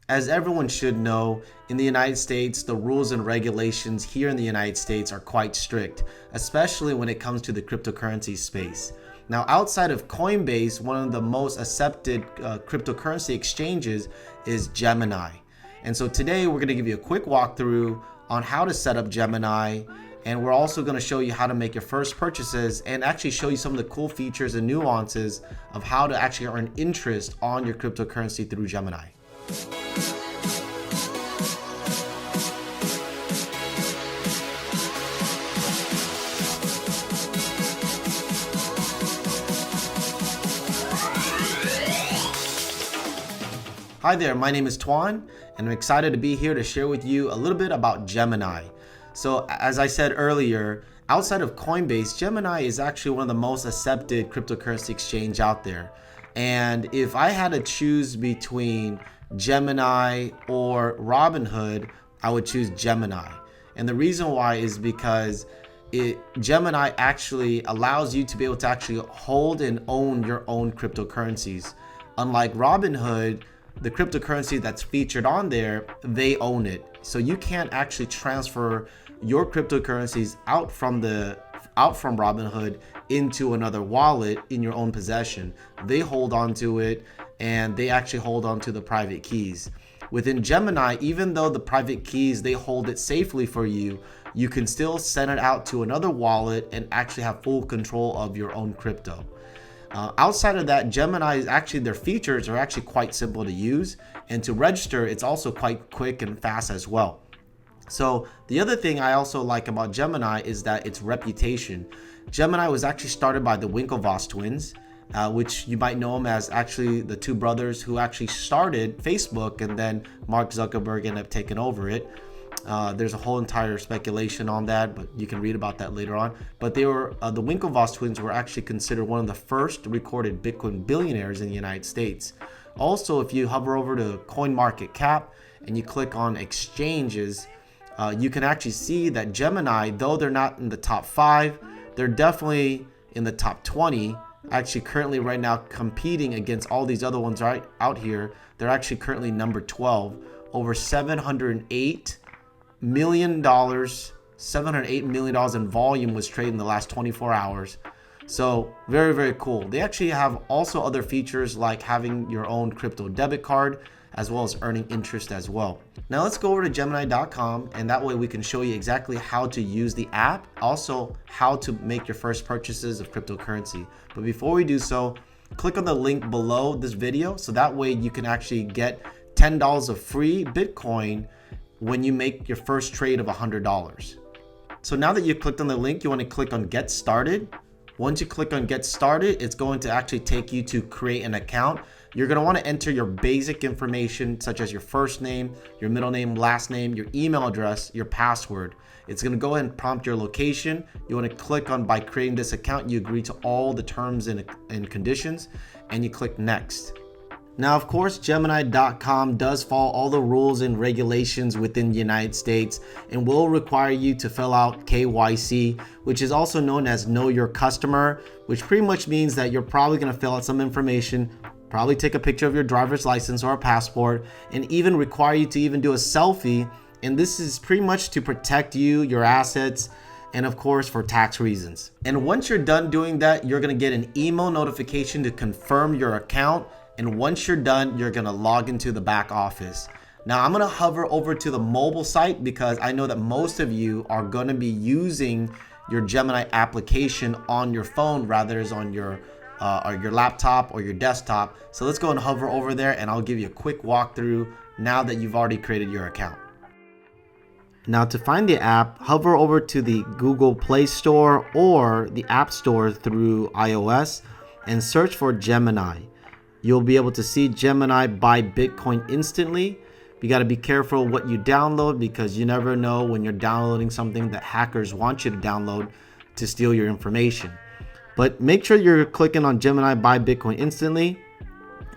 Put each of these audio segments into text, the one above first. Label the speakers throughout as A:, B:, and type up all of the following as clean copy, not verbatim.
A: As everyone should know, in the United States, the rules and regulations here in the United States are quite strict, especially when it comes to the cryptocurrency space. Now, outside of Coinbase, one of the most accepted cryptocurrency exchanges is Gemini. And so today we're going to give you a quick walkthrough on how to set up Gemini, and we're also going to show you how to make your first purchases and actually show you some of the cool features and nuances of how to actually earn interest on your cryptocurrency through Gemini. Hi there, my name is Twan, and I'm excited to be here to share with you a little bit about Gemini. So as I said earlier, outside of Coinbase, Gemini is actually one of the most accepted cryptocurrency exchange out there. And if I had to choose between Gemini or Robinhood, I would choose Gemini. And the reason why is because Gemini actually allows you to be able to actually hold and own your own cryptocurrencies. Unlike Robinhood, the cryptocurrency that's featured on there, they own it. So you can't actually transfer your cryptocurrencies out from Robinhood into another wallet in your own possession. They hold on to it, and they actually hold on to the private keys. Within Gemini, even though the private keys, they hold it safely for you, you can still send it out to another wallet and actually have full control of your own crypto. Outside of that, Gemini is actually, their features are actually quite simple to use, and to register, it's also quite quick and fast as well. So the other thing I also like about Gemini is that its reputation. Gemini was actually started by the Winklevoss twins, which you might know them as actually the two brothers who actually started Facebook, and then Mark Zuckerberg ended up taking over it. There's a whole entire speculation on that, but you can read about that later on. But they were the Winklevoss twins were actually considered one of the first recorded Bitcoin billionaires in the United States. Also, if you hover over to CoinMarketCap and you click on exchanges, you can actually see that Gemini, though they're not in the top 5, they're definitely in the top 20. Actually, currently right now competing against all these other ones right out here. They're actually currently number 12, over $708 million in volume was traded in the last 24 hours. So very, very cool. They actually have also other features like having your own crypto debit card, as well as earning interest as well. Now let's go over to Gemini.com, and that way we can show you exactly how to use the app, also how to make your first purchases of cryptocurrency. But before we do so, click on the link below this video, so that way you can actually get $10 of free Bitcoin when you make your first trade of $100. So now that you clicked on the link, you want to click on Get Started. Once you click on Get Started, it's going to actually take you to create an account. You're going to want to enter your basic information such as your first name, your middle name, last name, your email address, your password. It's going to go ahead and prompt your location. You want to click on, by creating this account, you agree to all the terms and conditions, and you click Next. Now, of course, Gemini.com does follow all the rules and regulations within the United States and will require you to fill out KYC, which is also known as Know Your Customer, which pretty much means that you're probably going to fill out some information, probably take a picture of your driver's license or a passport, and even require you to even do a selfie. And this is pretty much to protect you, your assets, and of course for tax reasons. And once you're done doing that, you're going to get an email notification to confirm your account. And once you're done, you're gonna log into the back office. Now I'm gonna hover over to the mobile site because I know that most of you are gonna be using your Gemini application on your phone rather than on your laptop or your desktop. So let's go and hover over there, and I'll give you a quick walkthrough now that you've already created your account. Now to find the app, hover over to the Google Play Store or the App Store through iOS and search for Gemini. You'll be able to see Gemini buy Bitcoin instantly. You got to be careful what you download, because you never know when you're downloading something that hackers want you to download to steal your information. But make sure you're clicking on Gemini buy Bitcoin instantly,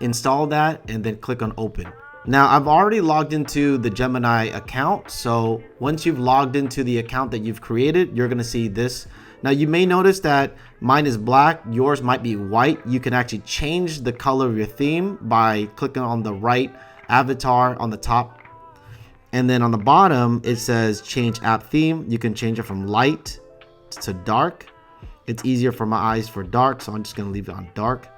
A: install that, and then click on open. Now I've already logged into the Gemini account. So once you've logged into the account that you've created, you're going to see this. Now you may notice that mine is black, yours might be white. You can actually change the color of your theme by clicking on the right avatar on the top. And then on the bottom, it says change app theme. You can change it from light to dark. It's easier for my eyes for dark, so I'm just gonna leave it on dark.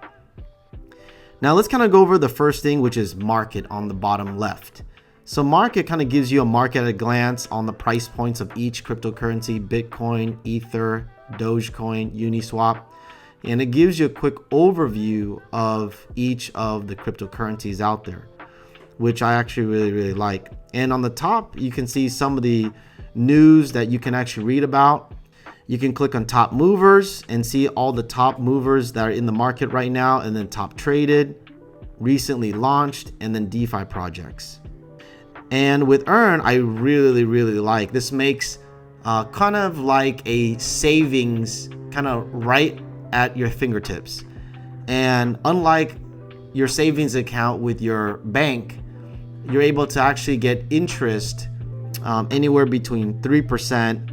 A: Now let's kind of go over the first thing, which is market on the bottom left. So market kind of gives you a market at a glance on the price points of each cryptocurrency, Bitcoin, Ether, Dogecoin, Uniswap. And it gives you a quick overview of each of the cryptocurrencies out there, which I actually really like. And on the top, you can see some of the news that you can actually read about. You can click on top movers and see all the top movers that are in the market right now, and then top traded, recently launched, and then DeFi projects. And with Earn, I really like. This makes kind of like a savings kind of right at your fingertips. And unlike your savings account with your bank, you're able to actually get interest anywhere between 3%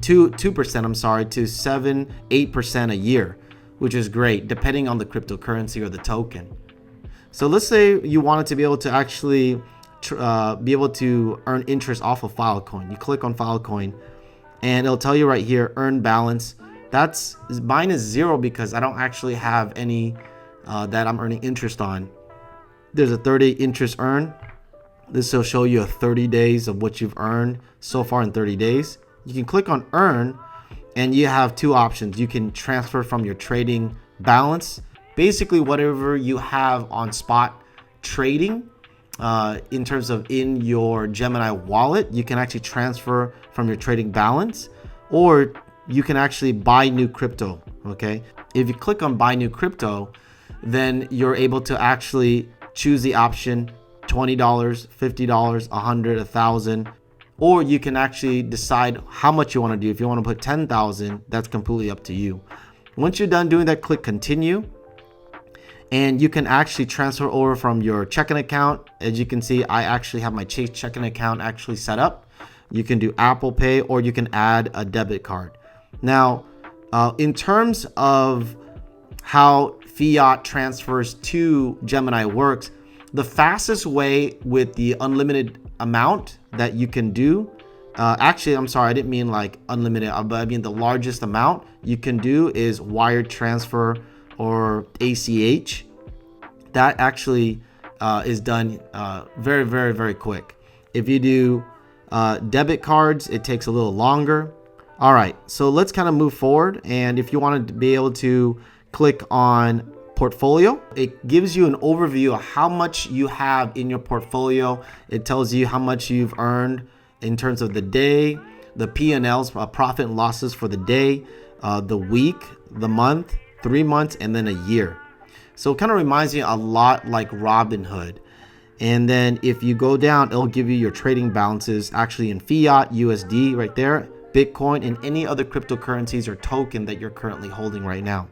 A: to 2%, to 7-8% a year, which is great depending on the cryptocurrency or the token. So let's say you wanted to be able to actually be able to earn interest off of Filecoin. You click on Filecoin and it'll tell you right here, earn balance. Mine is 0 because I don't actually have any that I'm earning interest on. There's a 30 interest earn. This will show you a 30 days of what you've earned so far in 30 days. You can click on earn and you have two options. You can transfer from your trading balance, basically whatever you have on spot trading in terms of in your Gemini wallet, you can actually transfer from your trading balance, or you can actually buy new crypto. Okay, if you click on buy new crypto, then you're able to actually choose the option $20, $50, $100, $1,000, or you can actually decide how much you want to do. If you want to put 10,000, that's completely up to you. Once you're done doing that, click continue, and you can actually transfer over from your checking account. As you can see, I actually have my Chase checking account actually set up. You can do Apple Pay, or you can add a debit card. Now, in terms of how fiat transfers to Gemini works, the fastest way with the unlimited amount that you can do, actually, I'm sorry, I didn't mean like unlimited, but I mean the largest amount you can do is wire transfer or ACH. That actually is done very quick. If you do debit cards, it takes a little longer. All right, so let's kind of move forward. And if you wanted to be able to click on portfolio, it gives you an overview of how much you have in your portfolio. It tells you how much you've earned in terms of the day, the P&Ls, profit and losses for the day, the week, the month, 3 months, and then a year. So it kind of reminds me a lot like Robinhood. And then if you go down, it'll give you your trading balances actually in fiat, USD right there, Bitcoin, and any other cryptocurrencies or token that you're currently holding right now.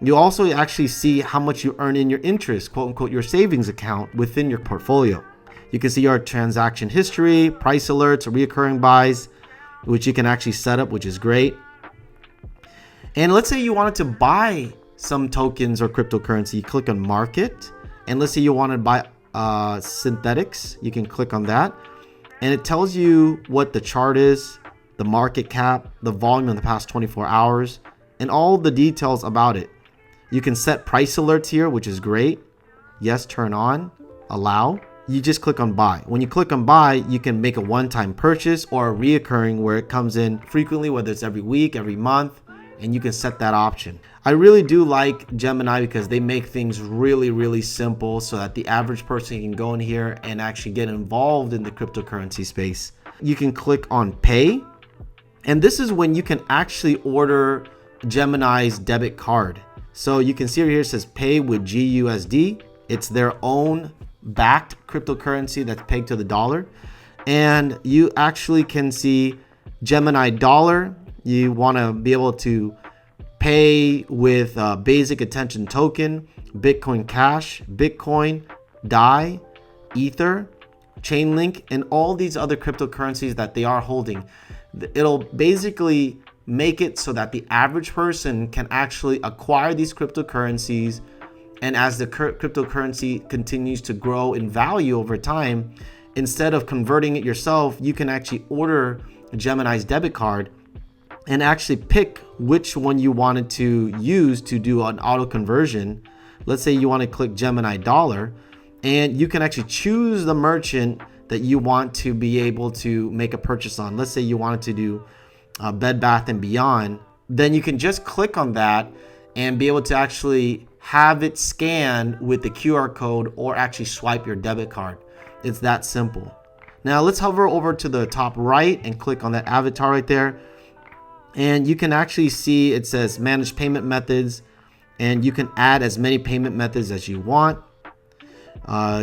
A: You also actually see how much you earn in your interest, quote unquote, your savings account within your portfolio. You can see your transaction history, price alerts, recurring buys, which you can actually set up, which is great. And let's say you wanted to buy some tokens or cryptocurrency, you click on market. And let's say you want to buy synthetics, you can click on that. And it tells you what the chart is, the market cap, the volume in the past 24 hours, and all the details about it. You can set price alerts here, which is great. Yes, turn on, allow. You just click on buy. When you click on buy, you can make a one-time purchase or a reoccurring where it comes in frequently, whether it's every week, every month, and you can set that option. I really do like Gemini because they make things really simple so that the average person can go in here and actually get involved in the cryptocurrency space. You can click on pay, and this is when you can actually order Gemini's debit card. So you can see here it says pay with GUSD. It's their own backed cryptocurrency that's pegged to the dollar. And you actually can see Gemini dollar. You want to be able to pay with basic attention token, Bitcoin Cash, Bitcoin, DAI, Ether, Chainlink, and all these other cryptocurrencies that they are holding. It'll basically make it so that the average person can actually acquire these cryptocurrencies And as the cryptocurrency continues to grow in value over time, instead of converting it yourself, you can actually order Gemini's debit card and actually pick which one you wanted to use to do an auto conversion. Let's say you want to click Gemini dollar, and you can actually choose the merchant that you want to be able to make a purchase on. Let's say you wanted to do Bed Bath & Beyond. Then you can just click on that and be able to actually have it scanned with the QR code or actually swipe your debit card. It's that simple. Now let's hover over to the top right and click on that avatar right there. And you can actually see it says manage payment methods, and you can add as many payment methods as you want.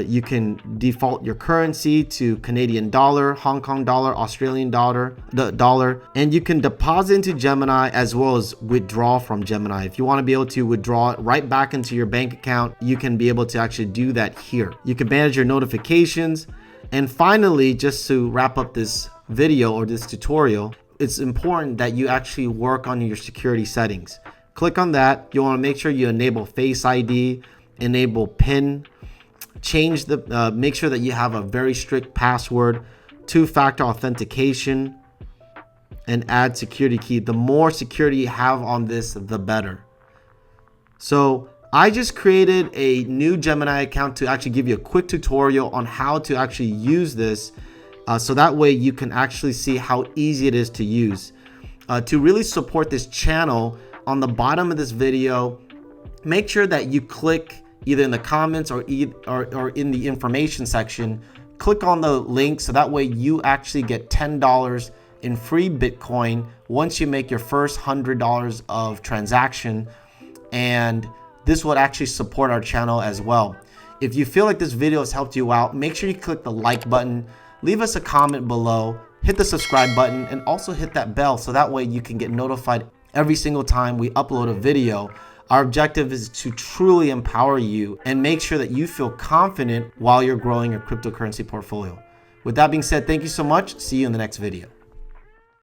A: You can default your currency to Canadian dollar, Hong Kong dollar, Australian dollar, and you can deposit into Gemini as well as withdraw from Gemini. If you want to be able to withdraw it right back into your bank account, you can be able to actually do that here. You can manage your notifications. And finally, just to wrap up this video or this tutorial, it's important that you actually work on your security settings. Click on that. You want to make sure you enable Face ID, enable PIN, change the make sure that you have a very strict password, two-factor authentication, and add security key. The more security you have on this, the better. So I just created a new Gemini account to actually give you a quick tutorial on how to actually use this, so that way you can actually see how easy it is to use. To really support this channel, on the bottom of this video, make sure that you click either in the comments or in the information section, click on the link so that way you actually get $10 in free Bitcoin once you make your first $100 of transaction, and this would actually support our channel as well. If you feel like this video has helped you out, make sure you click the like button, leave us a comment below, hit the subscribe button, and also hit that bell so that way you can get notified every single time we upload a video. Our objective is to truly empower you and make sure that you feel confident while you're growing your cryptocurrency portfolio. With that being said, thank you so much. See you in the next video.